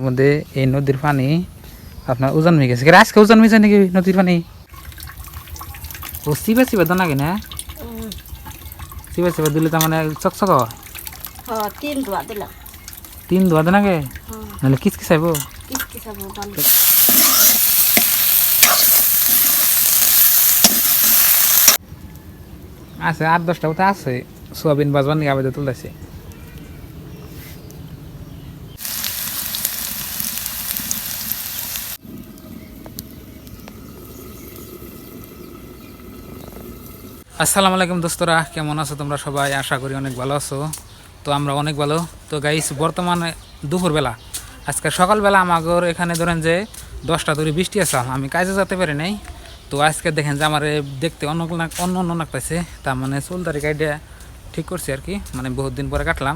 মধ্যে এই নদীর পানি আপনার ওজন হয়ে গেছে। আজকে ওজন হয়েছে নাকি নদীর পানি? ও চিপে চিপে দানা কিনা চিপে চিপে দিলে তার মানে চকচক হয়। তিন ধোয়া দেন আগে নাহলে কিস কিসাইব। আছে 8-10টা মতো আছে সোয়াবিন বাজবার নিয়ে আবেদন তুলতেছে। আসসালামু আলাইকুম দোস্তরা, কেমন আছো তোমরা সবাই? আশা করি অনেক ভালো আছো। তো আমরা অনেক ভালো। তো গাইস বর্তমানে দুপুরবেলা, আজকে সকালবেলা আমাগর এখানে ধরেন যে 10টা ধরে বৃষ্টি আছে, আমি কাজে যেতে পারি নাই। তো আজকে দেখেন যে আমার দেখতে অন্য অন্য লাগতেছে, তার মানে চুল দাড়ি কাইডে ঠিক করছি আর কি, মানে বহুত দিন পরে কাটলাম।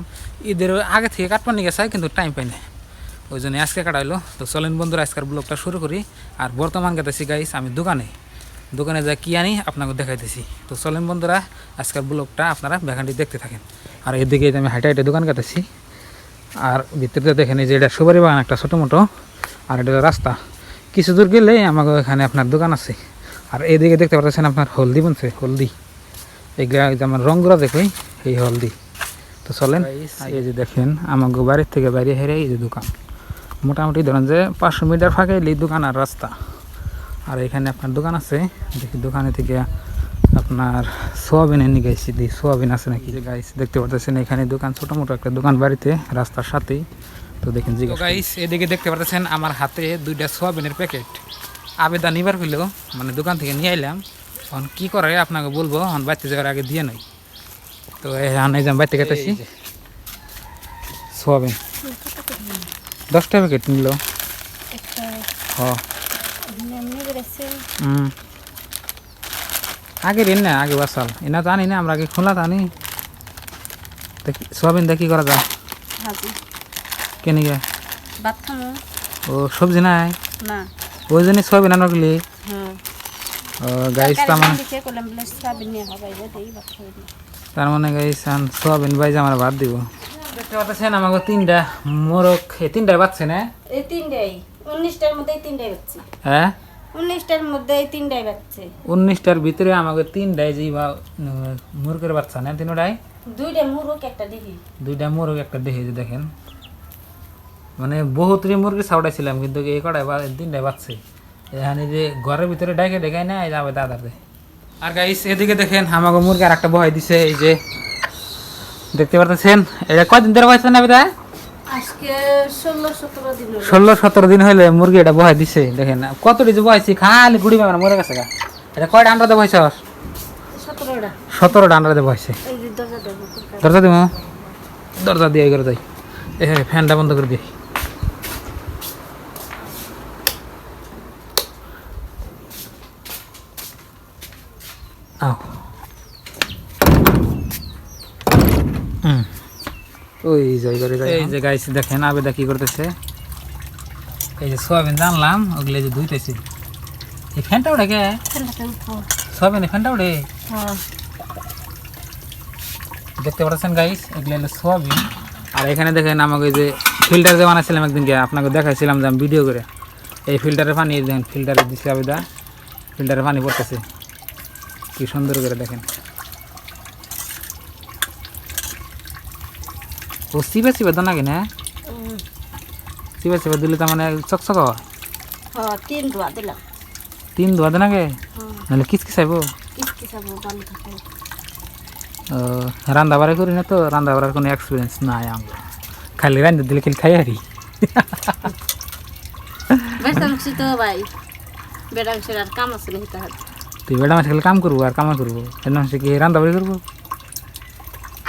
ঈদের আগে থেকে কাটবার নিয়ে গেছে কিন্তু টাইম পাই না, ওই জন্য আজকে কাটাইলো। তো চলেন বন্ধুরা আজকের ব্লগটা শুরু করি। আর বর্তমান গেতেছি গাইস আমি দোকানে যা কি আনি আপনাকে দেখাইতেছি। তো চলেন বন্ধুরা আজকের ব্লগটা আপনারা ব্যাখানটি দেখতে থাকেন। আর এদিকে আমি হাইটে দোকান কাটাচ্ছি, আর ভিতরে দেখেন এই যে এটা সুপারি বাগান একটা ছোটো মোটো, আর এটা রাস্তা। কিছু দূর গেলে আমাকে এখানে আপনার দোকান আছে। আর এদিকে দেখতে পাচ্ছেন আপনার হলদি বনছে, হলদি এগুলা আমার রঙগুলো দেখই এই হলদি। তো চলেন এই যে দেখেন আমাকে বাড়ির থেকে বাইরে হেরে এই যে দোকান, মোটামুটি ধরেন যে 500 মিটার ফাঁকে এই দোকান আর রাস্তা। আর এখানে আপনার দোকান আছে, দেখি দোকানে থেকে আপনার সোয়াবিন এনে গাইছি, সোয়াবিন আছে নাকি যে গাইস দেখতে পাচ্ছেন এখানে দোকান, ছোটো মোটো একটা দোকান বাড়িতে রাস্তার সাথেই। তো দেখেন জি গাইস এদিকে দেখতে পাচ্ছেন আমার হাতে 2টা সোয়াবিনের প্যাকেট আবেদন নিবার হইলেও মানে দোকান থেকে নিয়ে আইলাম। এখন কী করে আপনাকে বলবো, এখন বাড়িতে যাওয়ার আগে দিয়ে নই। তো এখন এই যে বাড়িতে গেতেছি সোয়াবিন 10টা প্যাকেট নিল। হ্যাঁ আগে রেন না, আগে বাসাল এনা জানি না, আমরা আগে খোলা জানি। দেখি সোয়াবিন দেখি করা যায় কেনে গে ও সবজি নাই না, ওই জন্য সোয়াবিন আনো গেলি। গাইস তার মানে গাইস সোয়াবিন বাইজে আমার ভাত দিব। দেখতে পাচ্ছেন আমাকে 3টা মোরগ, এই 3টায় বাচ্চা না, এই 3টাই 19টার মধ্যে 3টাই বাচ্চা। হ্যাঁ 19টার মধ্যে 3টাই বাচ্চা, 19টার ভিতরে আমাকে 3টায় যে মুরগের বাচ্চা না, 3টায় 2টা মুরগ একটা দেখি, 2টা মুরগ একটা দেখি যে দেখেন, মানে বহুত মুরগি ছাউটাইছিলাম কিন্তু এই কটায় 3টায় বাচ্চা। এখানে যে ঘরের ভিতরে ডাইকে দেখায় না যাবে দাদারে। আর গাইস এদিকে দেখেন আমাকে মুরগি আর একটা বহাই দিছে, এই যে দেখতে পাচ্ছেন। এটা কয়দিন ধরে বহাইছে না বেটা? আজকে 16-17 দিন হলো। 16-17 দিন হইলে মুরগি এটা বহাই দিছে। দেখেন কতটি যে বহাইছি, খালি গুড়ি বাগান মরে গেছে গা। এটা কয়টা আন্ডা দে বহাইছ? 17টা আন্ডা দে বহাইছে। এই যে দরজা দিব, দরজা দিয়ে করে যাই। ফ্যানটা বন্ধ করে দিই। ওই যাই করে যাই। এই যে গাইস দেখেন আবেদা কি করতেছে, এই যে সোয়াবিন জানলাম ওগুলো যে ধুইতেছি। এই ফ্যানটা উঠে কে সোয়াবিন ফ্যানটা উঠে দেখতে পাচ্ছেন গাইস, এগুলো হলো সোয়াবিন। আর এখানে দেখেন আমাকে যে ফিল্টার যে বানাইছিলাম একদিনকে আপনাকে দেখাইছিলাম যে আমি ভিডিও করে, এই ফিল্টারের পানি দেখেন, ফিল্টারে দিচ্ছে আবেদা, ফিল্টারের পানি পড়তেছে কি সুন্দর করে দেখেন। ও চিপে চিপে দানা কিনা চিপে চিপে দিলে তার মানে চকচক হয়। 3 ধোয়া দেন আগে নাহলে কিস কিসাইব। রান্না বাড়া করি না তো, রান্না বাড়ার কোনো এক্সপিরিয়েন্স নাই আমরা, খালি রান্না দিলে খালি খাই হারি। তুই বেড়া মাছ খেলে কাম করবো আর কামা করবো, কি রান্না বাড়ি করবো?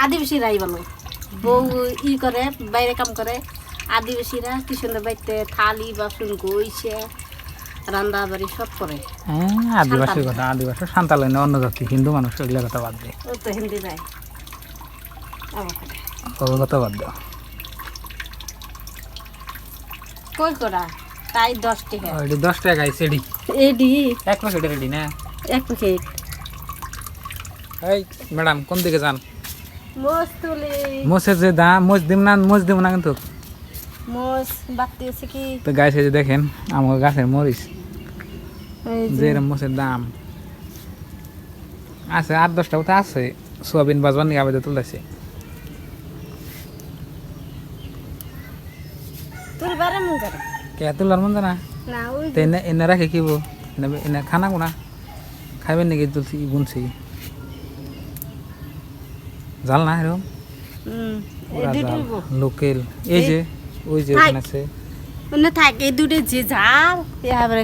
আদিবাসীরাই বলো, বউ ই করে বাইরে কাম করে, আদিবাসীরা কি সুন্দর বাড়িতে থালি বাসন গইছে রান্না বাড়ি সব করে। হ্যাঁ আদিবাসীর কথা, আদিবাসী সান্তাল না অন্য জাতি, হিন্দু মানুষ ওইগুলো কথা বাদ দে। ও তো হিন্দি নাই, ওর কথা বাদ দাও। কই করা তাই 10 টাকা, 10 টাকা এডি এডি 1 প্যাকেট রেডি না, 1 প্যাকেট। এই ম্যাডাম কোন দিকে যান? মোজ তুলি মোজের যে দাম, মোজ দিব না কিন্তু মোষ বাড়তি আছে কি তো গাছ এই যে দেখেন আমার গাছের মরিচ এই যে যেরকম মোষের দাম আছে 8-10টা মতো আছে সোয়াবিন বাজবার নিয়ে আবেদন তুলতেছে তোর বারে মন করে কে তুলার মন জানা না ওই তো এনে এনে রাখে কি বো এনে খানা কোনা খাইবেন নাকি তুলছি বুনছি জাল না এরকম এই দুটোই বো লোকেল এই যে ওই যে ওখানে আছে ওনে থাকে এই দুটো যে জাল এবারে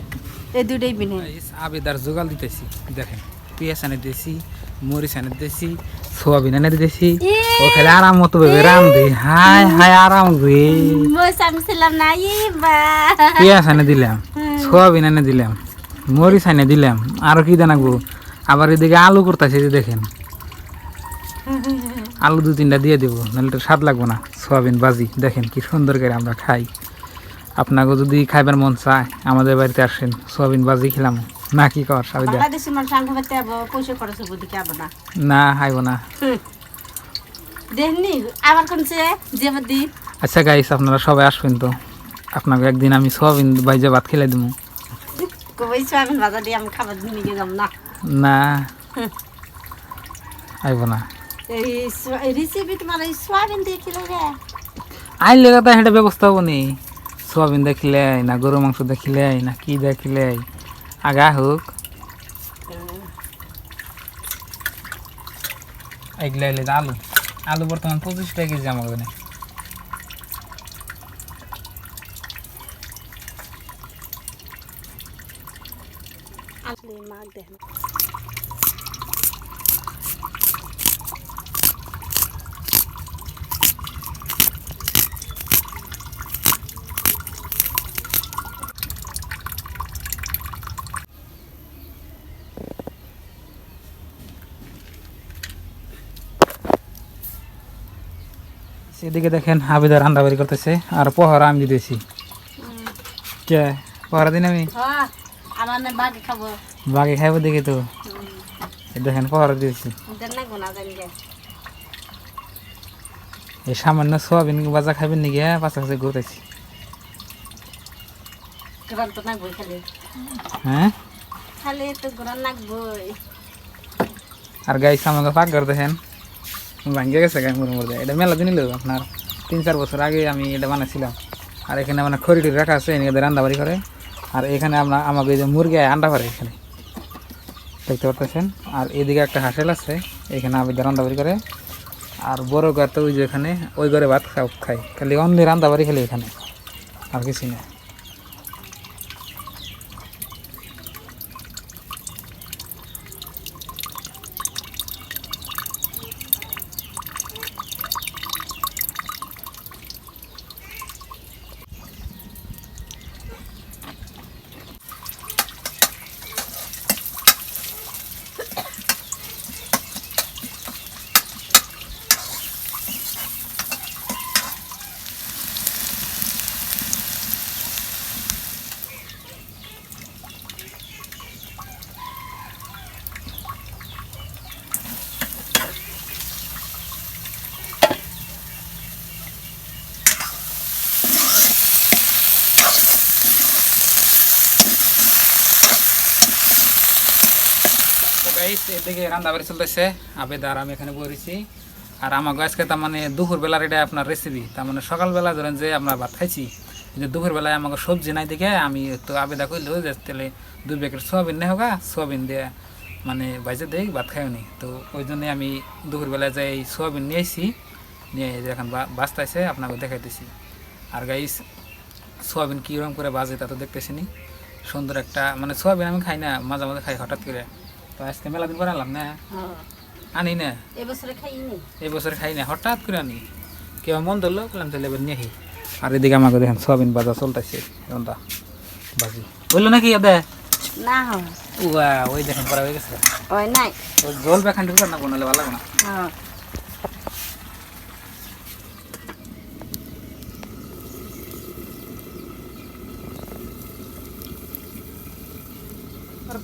এই দুটোই বিনে আবেদার জোগাল দিতেছি দেখেন পেঁয়াজ এনে দিয়েছি মরিচ এনে দিয়েছি সোয়াবিন এনে দিয়েছি ও খেলে আরাম মতো ভেবে রাম দে হাই হাই আরাম রে মোষ আমি ছিলাম না বা পেঁয়াজ এনে দিলাম সোয়াবিন এনে দিলাম মরিচ এনে দিলাম আরো কি দেনাগো আবার এদিকে আলু করতেছে যে দেখেন আলু 2-3টা দিয়ে দেবো নাহলে তো স্বাদ লাগবো না সোয়াবিন বাজি দেখেন কি সুন্দর করে আমরা খাই আপনাকে যদি খাইবার মন চায় আমাদের বাড়িতে আসেন সোয়াবিন বাজি খেলাম না কি কর সাবিদা বাংলাদেশি মানুষ আঙ্গ করতে পয়সা খরচ হবো দিকে আবার না না খাইব না দেখনি আবার কোনছে যে আচ্ছা গাইস আপনারা সবাই আসবেন তো আপনাকে একদিন আমি সোয়াবিন বাইজা ভাত খেলে দেবো কই সোয়াবিন ভাজা দিয়ে আমি খাবার নিয়ে যাব না না আইব না এই রেসিপি তোমার এই সোয়াবিন দিয়ে খেলে রে আইলে কথা সেটা ব্যবস্থা হবো নি সোয়াবিন দেখিলে না গরু মাংস দেখিলে না কি দেখিলে আগা হোক এগুলা এলে আলু আলু বর্তমান 25 টাকা কেজি আমার ওখানে আলু মাগ দেখ সেদিকে দেখেন হাবিদা রান্না বাড়ি করতেছে আর পহরা আমি দিতেছি কে পহরা দিন আমি হ্যাঁ আমার না বাগে খাবো বাগে খাইব দেখি তো এই দেখেন পহরা দিয়েছি দেন না গোনা জানি গে এই সামান্য সোয়াবিন বাজা খাইবেন নাকি হ্যাঁ পাশাপাশি ঘুরতেছি গ্রান তো না বই খালি হ্যাঁ খালি তো গ্রান লাগবই আর গাইস আমাকে পাকঘর দেখেন ভাঙ্গে গেছে গাই মুড়ে মুড়ে এটা মেলা দিন নিল আপনার 3-4 বছর আগে আমি এটা বানাইছিলাম আর এখানে মানে খড়ি টড়ি রাখা আছে এনে রান্না বাড়ি করে আর এখানে আমরা আমাকে যে মুরগি আন্ডা পারে এখানে দেখতে পারতেছেন আর এদিকে একটা হাঁসেল আছে এখানে আবিদা রান্না বাড়ি করে আর বড় ঘর তো ওই যে এখানে ওই ঘরে ভাত খাই খালি অনলি রান্না বাড়ি খালি এখানে আর কিছু না এদিকে রান্না বাড়ি চলতেছে আবেদ আর আমি এখানে বসেছি আর আমার আজকে তার মানে দুপুরবেলার এটা আপনার রেসিপি তার মানে সকালবেলা ধরেন যে আমরা ভাত খাইছি যে দুপুরবেলায় আমাকে সবজি নাই দেখে আমি তো আবেদা করলো যে তাহলে 2 প্যাকেট সোয়াবিন নেই হোক সোয়াবিন দিয়ে মানে বাইজে দেই ভাত খাইনি তো ওই জন্যে আমি দুপুরবেলায় যাই সোয়াবিন নিয়ে আসি নিয়ে এখন বাঁচতেছে আপনাকে দেখাইতেছি আর গাইস সোয়াবিন কীরকম করে বাজে তা তো দেখতেছি নি সুন্দর একটা মানে সোয়াবিন আমি খাই না মাঝে মাঝে খাই হঠাৎ করে তো আজকে মেলা দিন করে আনলাম না আনি না এবছরে খাই না হঠাৎ করে আনি কেউ মন ধরলো বললাম তাহলে এবার নিয়ে আর এদিকে আমাকে দেখেন সোয়াবিন বাজা চলতেছে রন্দা বাজি বললো নাকি দে না ওই দেখেন করা হয়ে গেছে ওই নাই ওই জল বেখান ঢুকে না বানালে ভালো লাগবে না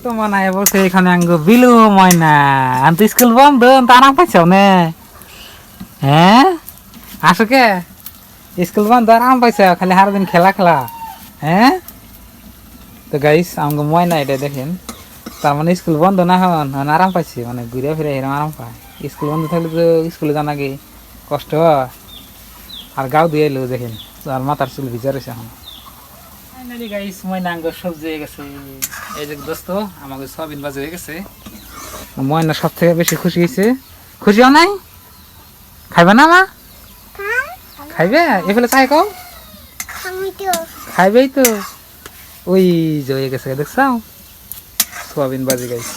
তো মানায় বলছে এখানে আঙ্গ বিলু ময়না আন্ত স্কুল বন্ধ তারা পাইছাও নে হ্যাঁ আসো কে স্কুল বন্ধ আর আম পাইছে খালি সারাদিন খেলা খেলা। হ্যাঁ তো গাইস আমাকে ময়না এটা দেখেন, তার মানে স্কুল বন্ধ না হন আরাম পাইছি, মানে ঘুরে ফিরে এরকম আরাম পায়। স্কুল বন্ধ থাকলে তো স্কুলে জানা কি কষ্ট হয়। আর গাও দিয়ে এলো দেখেন, আর মাথার চুল ভিজা রয়েছে এখন। ফাইনালি গাইস ময়না আঙ্গ সবজি হয়ে গেছে। এই যে দোস্ত আমাকে সয়াবিন ভাজি হয়ে গেছে। ময়না সব থেকে বেশি খুশি হয়েছে। খুশি হও নাই? খাইবে না মা? খাইবে এফেলে চাই কও খাইবেই তো। ওই যে হয়ে গেছে দেখছ সোয়াবিন বাজি গাইস।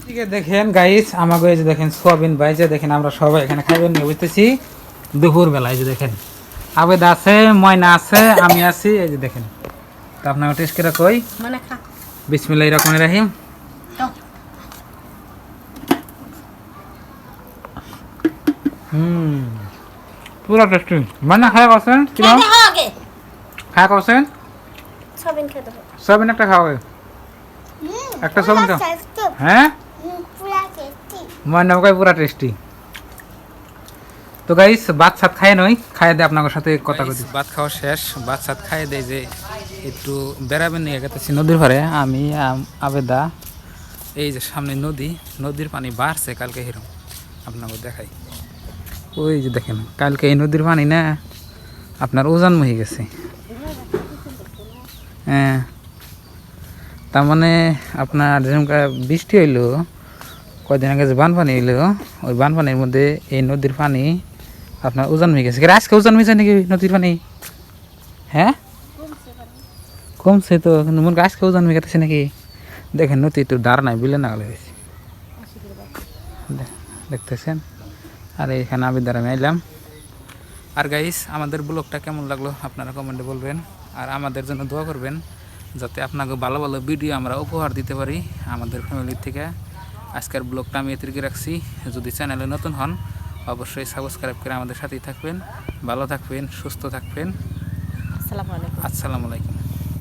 ঠিক আছে দেখেন গাইস আমাকে এই যে দেখেন সোয়াবিন বাইজে দেখেন আমরা সবাই এখানে খাইবেন নিয়ে বুঝতেছি দুপুর বেলায়। যে দেখেন আবেদ আছে, ময়না আছে, আমি আছি, এই যে দেখেন। তো আপনাকে টেস্ট করে কই মানে খা বিসমিল্লাহির রহমানির রহিম। পুরো টেস্টি। মানে খাওয়া করছেন কিরকম? খাওয়া করছেন সোয়াবিন একটা খাওয়া একটা সোয়াবিন খাও। হ্যাঁ ময়না কয় পুরা টেস্টি। তো গাইস ভাত সাত খাই নই, খাইয়ে দিয়ে আপনাদের সাথে কথা কই। ভাত খাওয়া শেষ, ভাত সাত খাইয়ে দেয় যে একটু বেড়াবেন নিয়ে গেতেছি নদীর পাড়ে। আমি আবেদা এই যে সামনে নদী, নদীর পানি বাড়ছে কালকে হিরম আপনাকে দেখাই। ওই যে দেখেন কালকে এই নদীর পানি না আপনার ওজন হয়ে গেছে। হ্যাঁ তার মানে আপনার যেরকম বৃষ্টি হইলো কয়দিন আগে যে বানপানি হইলো, ওই বানপানির মধ্যে এই নদীর পানি আপনার ওজন হয়ে গেছে। আজকে ওজন হয়েছে নাকি নদীর পানি? হ্যাঁ কমছে তো, কিন্তু মনে আজকে ওজন হয়ে গেছে নাকি। দেখেন নদী একটু দাঁড় নাই বিলে না গেলে দেখতেছেন। আর এইখানে আবিদার আমি আইলাম। আর গাইস আমাদের ব্লগটা কেমন লাগলো আপনারা কমেন্টে বলবেন, আর আমাদের জন্য দোয়া করবেন যাতে আপনাকে ভালো ভালো ভিডিও আমরা উপহার দিতে পারি আমাদের ফ্যামিলির থেকে। আজকের ব্লগটা আমি এতিকে রাখছি। যদি চ্যানেলে নতুন হন অবশ্যই সাবস্ক্রাইব করে আমাদের সাথেই থাকবেন। ভালো থাকবেন, সুস্থ থাকবেন। আসসালামু আলাইকুম। আসসালামু আলাইকুম।